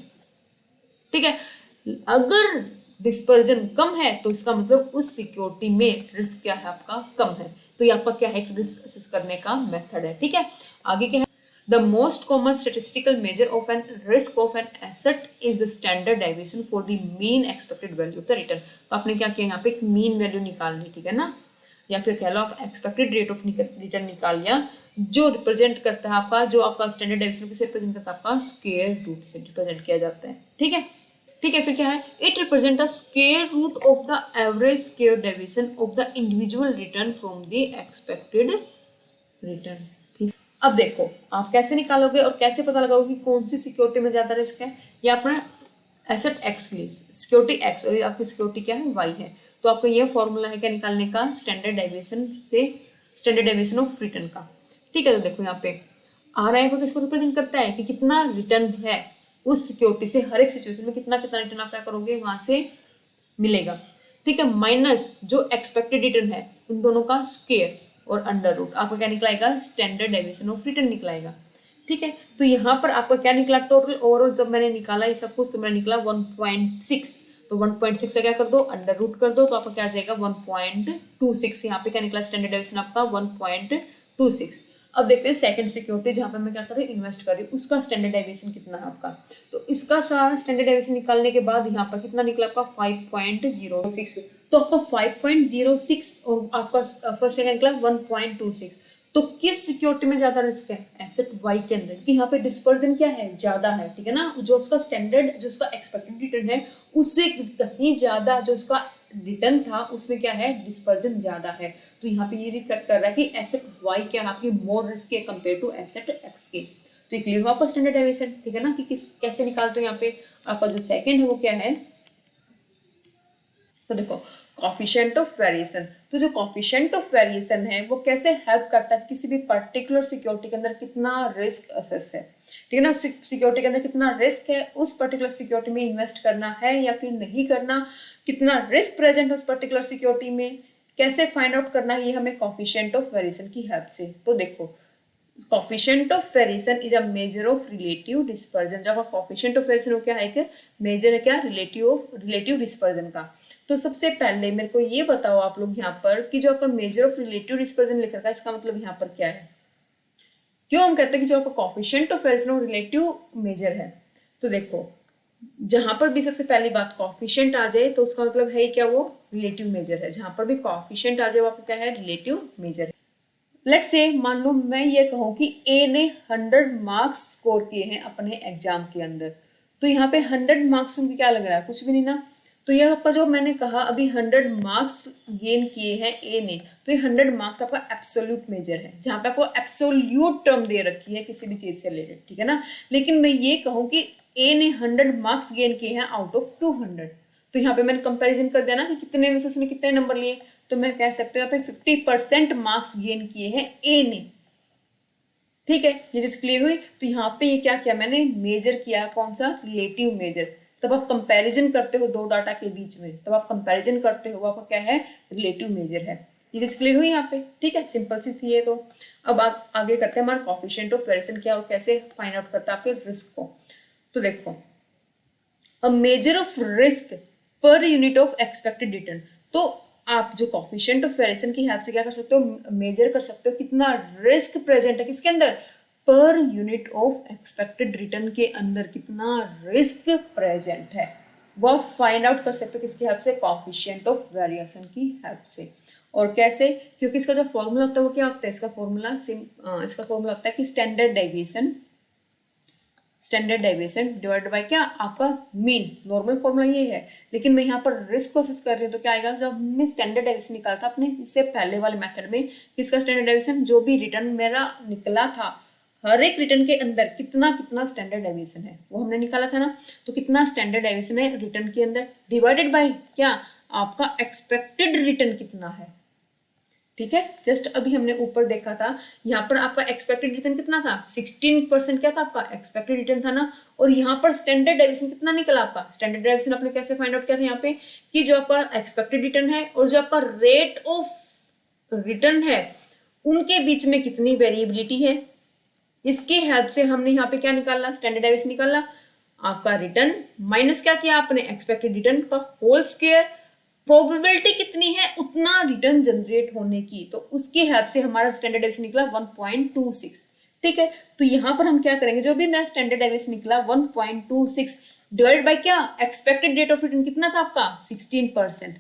ठीक है, अगर डिस्पर्जन कम है तो इसका मतलब उस सिक्योरिटी में रिस्क क्या है आपका, कम है। तो ये आपका क्या है, रिस्क असेस करने का मेथड है। ठीक है, आगे क्या है, the most common statistical measure of an risk of an asset is the standard deviation for the mean expected value of the return. तो आपने क्या किया, यहाँ पे एक मीन वैल्यू निकाल ली, ठीक है ना, या फिर कह लो आप एक्सपेक्टेड रेट ऑफ रिटर्न निकाल लिया, जो रिप्रेजेंट करता है आपका, जो आपका स्टैंडर्ड डेविएशन किसे रिप्रेजेंट करता है, आपका स्क्वायर रूट से रिप्रेजेंट किया जाता है। ठीक है, ठीक है, फिर क्या है, it represent the square root of the average square deviation of the individual return from the expected return. ठीक, अब देखो आप कैसे निकालोगे और कैसे पता लगाओगे कि कौन सी सिक्योरिटी में ज्यादा रिस्क है। ये अपना एसेट एक्स के लिए सिक्योरिटी एक्स और आपकी सिक्योरिटी क्या है, वाई है। तो आपका ये फॉर्मूला है क्या निकालने का, स्टैंडर्ड डेविएशन से, स्टैंडर्ड डेविएशन ऑफ रिटर्न का। ठीक है, तो देखो यहाँ पे आर आई को किसको रिप्रेजेंट करता है कि कितना रिटर्न है उस सिक्योरिटी से, हर एक सिचुएशन में कितना कितना रिटर्न आप क्या करोगे वहां से मिलेगा। ठीक है, माइनस जो एक्सपेक्टेड रिटर्न है उन दोनों का स्क्वायर और अंडर रूट, आपका क्या निकलाएगा, स्टैंडर्ड डेविएशन ऑफ रिटर्न निकलाएगा। ठीक है, तो यहाँ पर आपका क्या निकला, टोटल ओवरऑल जब मैंने निकाला ये सब कुछ तो मैंने निकला 1.6। तो 1.6 से क्या कर दो, अंडर रूट कर दो, तो आपका क्या आ जाएगा 1.26। यहाँ पे क्या निकला, स्टैंडर्ड डेविएशन आपका 1.26। अब देखते हैं सेकंड सिक्योरिटी जहाँ पे मैं क्या कर रही हूँ, इन्वेस्ट कर रही हूँ, उसका स्टैंडर्ड डेविएशन कितना है आपका। तो इसका सारा स्टैंडर्ड डेविएशन निकालने के बाद यहाँ पर कितना निकला आपका 5.06। तो आपका 5.06 और आपका फर्स्ट क्या निकला 1.26। तो किस सिक्योरिटी में ज्यादा रिस्क है, एसेट वाई के अंदर, क्योंकि यहाँ पे डिस्पर्जन क्या है, ज्यादा है। ठीक है ना, जो उसका स्टैंडर्ड, जो उसका एक्सपेक्टेड रिटर्न है उससे कहीं ज्यादा जो उसका रिटर्न था उसमें क्या है, डिस्पर्जन ज्यादा है। तो यहाँ पे ये रिफ्लेक्ट कर रहा है कि एसेट वाई क्या है आपकी मोर रिस्क है कंपेयर टू एसेट एक्स के। तो ये क्लियर हुआ आपका स्टैंडर्ड डेविएशन। ठीक है ना, कि किस कैसे निकालते हो। यहाँ पे आपका जो सेकंड है वो क्या है, तो देखो कॉफिशिएंट ऑफ वेरिएशन। तो जो कॉफिशिएंट ऑफ वेरिएशन है वो कैसे हेल्प करता है किसी भी पर्टिकुलर सिक्योरिटी के अंदर कितना रिस्क असेस है। ठीक है ना, सिक्योरिटी के अंदर कितना रिस्क है, उस पर्टिकुलर सिक्योरिटी में इन्वेस्ट करना है या फिर नहीं करना, कितना रिस्क प्रेजेंट है उस पर्टिकुलर सिक्योरिटी में, कैसे फाइंड आउट करना है, ये हमें कॉफिशिएंट ऑफ वेरिएशन की हेल्प से। तो देखो coefficient of variation is a measure of relative dispersion। जब coefficient of variation हो क्या है, एक मेजर है क्या, रिलेटिव डिस्पर्जन का। तो सबसे पहले मेरे को ये बताओ आप लोग यहाँ पर कि जो आपका मेजर ऑफ रिलेटिव डिस्पर्जन लिख रखा है इसका मतलब यहाँ पर क्या है, क्यों हम कहते हैं कि जो आपका coefficient of variation वो रिलेटिव मेजर है। तो देखो जहां पर भी सबसे पहली बात coefficient आ जाए तो उसका मतलब है क्या, वो रिलेटिव मेजर है। जहां पर भी coefficient आ जाए वो आपका क्या है, रिलेटिव मेजर है। लेट्स से मान लो मैं ये कहूँ कि ए ने 100 मार्क्स स्कोर किए हैं अपने एग्जाम के अंदर, तो यहाँ पे 100 मार्क्स उनके क्या लग रहा है, कुछ भी नहीं ना। तो ये आपका जो मैंने कहा अभी 100 मार्क्स गेन किए हैं ए ने, तो ये 100 मार्क्स आपका एब्सोल्यूट मेजर है, जहाँ पे आपको एब्सोल्यूट टर्म दे रखी है किसी भी चीज से रिलेटेड। ठीक है ना, लेकिन मैं ये कहूँ कि ए ने 100 मार्क्स गेन किए हैं आउट ऑफ 200, तो यहाँ पे मैंने कंपेरिजन कर दिया ना कि कितने में से उसने कितने नंबर लिए, तो मैं कह सकती हूँ यहाँ पे 50% मार्क्स गेन किए हैं ए ने। ठीक है, ये चीज क्लियर हुई। तो यहाँ पे ये क्या किया मैंने, मेजर किया कौन सा, रिलेटिव मेजर। तब आप कंपैरिजन करते हो दो डाटा के बीच में, तब आप कंपैरिजन करते हो, आपका क्या है, रिलेटिव मेजर है। ये चीज क्लियर हुई यहाँ पे। ठीक है, सिंपल सी थी ये। तो अब आगे करते हैं हमारा कॉफिशिएंट ऑफ वेरिएशन क्या और कैसे फाइंड आउट करता है आपके रिस्क को। तो देखो a measure of risk per unit of expected return. तो आप जो कॉफिशिएंट ऑफ वेरिएशन की हेल्प से क्या कर सकते हो, मेजर कर सकते हो कितना रिस्क प्रेजेंट है किसके अंदर, per unit of expected return के अंदर कितना रिस्क प्रेजेंट है, वो फाइंड आउट कर सकते हो किसकी हेल्प से, कॉफिशिएंट ऑफ वेरिएशन की हेल्प से। और कैसे, क्योंकि इसका जो फॉर्मूला होता है वो क्या होता है, इसका फॉर्मूला होता है कि standard standard deviation divided by क्या, आपका मीन। नॉर्मल फॉर्मूला ये है, लेकिन मैं यहाँ पर रिस्क को असेस कर रही हूँ तो क्या आएगा, जब हमने स्टैंडर्ड डेविएशन निकाला था अपने इससे पहले वाले मेथड में, किसका स्टैंडर्ड डेविएशन, जो भी रिटर्न मेरा निकला था, हर एक रिटर्न के अंदर कितना कितना स्टैंडर्ड डेविएशन है वो हमने निकाला था ना। तो कितना स्टैंडर्ड डेविएशन है रिटर्न के अंदर, डिवाइडेड बाय क्या, आपका एक्सपेक्टेड रिटर्न कितना है। ठीक है, जस्ट अभी हमने ऊपर देखा था, यहाँ पर आपका एक्सपेक्टेड रिटर्न कितना था, 16% क्या था आपका एक्सपेक्टेड रिटर्न था ना। और यहाँ पर स्टैंडर्ड डेविएशन कितना निकला आपका, स्टैंडर्ड डेविएशन आपने कैसे फाइंड आउट किया था यहाँ पे, कि जो आपका एक्सपेक्टेड रिटर्न है और जो आपका रेट ऑफ रिटर्न है उनके बीच में कितनी वेरिएबिलिटी है, इसकी हेल्प से हमने यहाँ पे क्या निकाला, स्टैंडर्ड डेविएशन निकाला। आपका रिटर्न माइनस क्या किया आपने, एक्सपेक्टेड रिटर्न का होल स्क्वायर, प्रोबेबिलिटी कितनी है उतना रिटर्न जनरेट होने की, तो उसकी हेल्प से हमारा स्टैंडर्ड डेविएशन निकला 1.26। ठीक है, तो यहाँ पर हम क्या करेंगे, जो भी मेरा स्टैंडर्ड डेविएशन निकला 1.26 डिवाइडेड बाय क्या, एक्सपेक्टेड रेट ऑफ रिटर्न कितना था आपका 16%।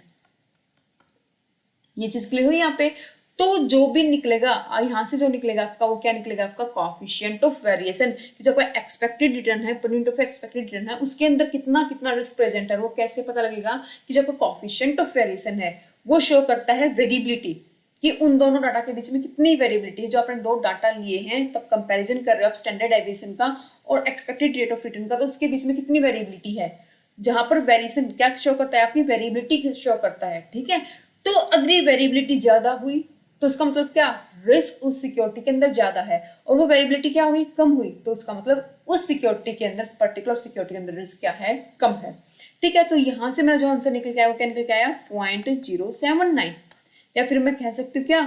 ये चीज क्लियर हुई यहाँ पे। तो जो भी निकलेगा यहाँ से जो निकलेगा आपका, वो क्या निकलेगा आपका कोएफिशिएंट ऑफ वेरिएशन। जो आपका एक्सपेक्टेड रिटर्न है, per unit of expected return है, उसके अंदर कितना कितना रिस्क प्रेजेंट है, वो कैसे पता लगेगा, कि जो आपका कोएफिशिएंट ऑफ वेरिएशन है वो शो करता है वेरिएबिलिटी, कि उन दोनों डाटा के बीच में कितनी वेरिएबिलिटी है। जो आपने दो डाटा लिए हैं तब कंपैरिजन कर रहे हो आप स्टैंडर्ड डेविएशन का और एक्सपेक्टेड रेट ऑफ रिटर्न का, तो उसके बीच में कितनी वेरिएबिलिटी है। जहां पर वेरिएशन क्या शो करता है, आपकी वेरिएबिलिटी शो करता है। ठीक है, तो अगर ये वेरिएबिलिटी ज्यादा हुई तो उसका मतलब क्या, रिस्क उस सिक्योरिटी के अंदर ज्यादा है, और वो वेरिएबिलिटी क्या हुई, कम हुई, तो उसका मतलब उस सिक्योरिटी के अंदर, पर्टिकुलर सिक्योरिटी के अंदर रिस्क क्या है, कम है। ठीक है, तो यहां से मेरा जो आंसर निकल के आया वो क्या निकल के आया, 0.079, या फिर मैं कह सकती हूँ क्या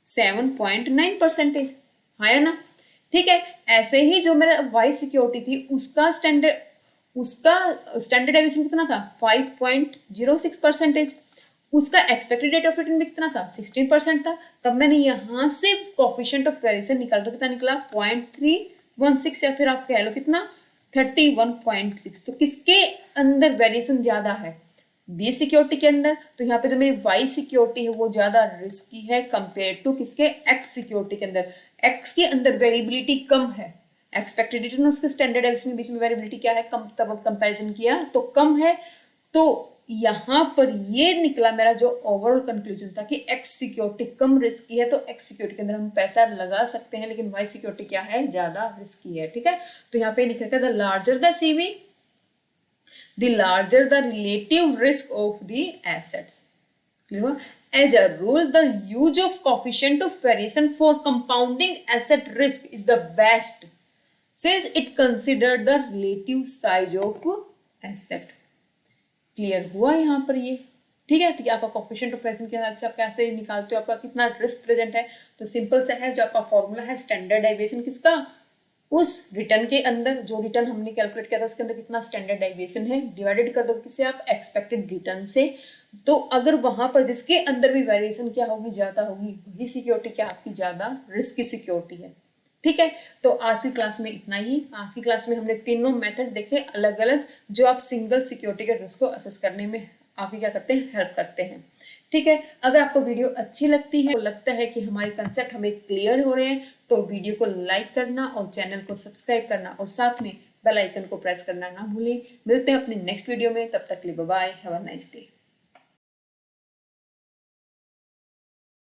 7.9%, है ना। ठीक है, ऐसे ही जो मेरा वाई सिक्योरिटी थी उसका स्टैंडर्ड डेविएशन कितना था 5.06%, उसका एक्सपेक्टेड रेट ऑफ रिटर्न भी कितना था 16% था। तब मैंने यहाँ से कोएफिशिएंट ऑफ वेरिएशन निकाला तो कितना निकला 0.316, या फिर आप कह लो कितना 31.6। तो किसके अंदर वेरिएशन ज्यादा है, बी सिक्योरिटी के अंदर। तो यहाँ पे जो मेरी वाई सिक्योरिटी है वो ज्यादा रिस्की है कंपेयर टू किसके, एक्स सिक्योरिटी के अंदर। एक्स के अंदर वेरिएबिलिटी कम है, एक्सपेक्टेड रिटर्न और उसके स्टैंडर्ड डेविएशन के बीच में वेरिएबिलिटी क्या है, कम। तब कंपैरिजन किया तो कम है। तो यहाँ पर ये निकला मेरा जो ओवरऑल कंक्लूजन था कि एक्स सिक्योरिटी कम रिस्की है, तो एक्स सिक्योरिटी के अंदर हम पैसा लगा सकते हैं, लेकिन वाई सिक्योरिटी क्या है, ज्यादा रिस्की है। ठीक है, तो यहाँ पे निकलता है the larger the CV the larger the relative risk of the assets. Clear? As a rule, the use of coefficient of variation for compounding asset risk is the best since it considered the relative size of asset. Clear हुआ यहाँ पर ये। ठीक है, तो आपका coefficient of variation के हिसाब से आप कैसे निकालते हो, आपका कितना रिस्क प्रेजेंट है। तो सिंपल सा है, जो आपका फॉर्मूला है स्टैंडर्ड डेविएशन किसका, उस रिटर्न के अंदर, जो रिटर्न हमने कैलकुलेट किया था उसके अंदर कितना स्टैंडर्ड डेविएशन है, डिवाइडेड कर दो किससे, आप एक्सपेक्टेड रिटर्न से। तो अगर वहां पर जिसके अंदर भी वेरिएशन क्या होगी, ज्यादा होगी, वही सिक्योरिटी क्या आपकी ज्यादा रिस्की सिक्योरिटी है। ठीक है, तो आज की क्लास में इतना ही। आज की क्लास में हमने तीनों मेथड देखे अलग अलग, जो आप सिंगल सिक्योरिटी के रिस्क को असेस करने में आपकी क्या करते हैं, हेल्प करते हैं। ठीक है, अगर आपको वीडियो अच्छी लगती है, तो लगता है कि हमारे कंसेप्ट हमें क्लियर हो रहे हैं, तो वीडियो को लाइक करना और चैनल को सब्सक्राइब करना और साथ में बेल आइकन को प्रेस करना ना भूलें। मिलते हैं अपने नेक्स्ट वीडियो में, तब तक के लिए bye bye, have a nice day.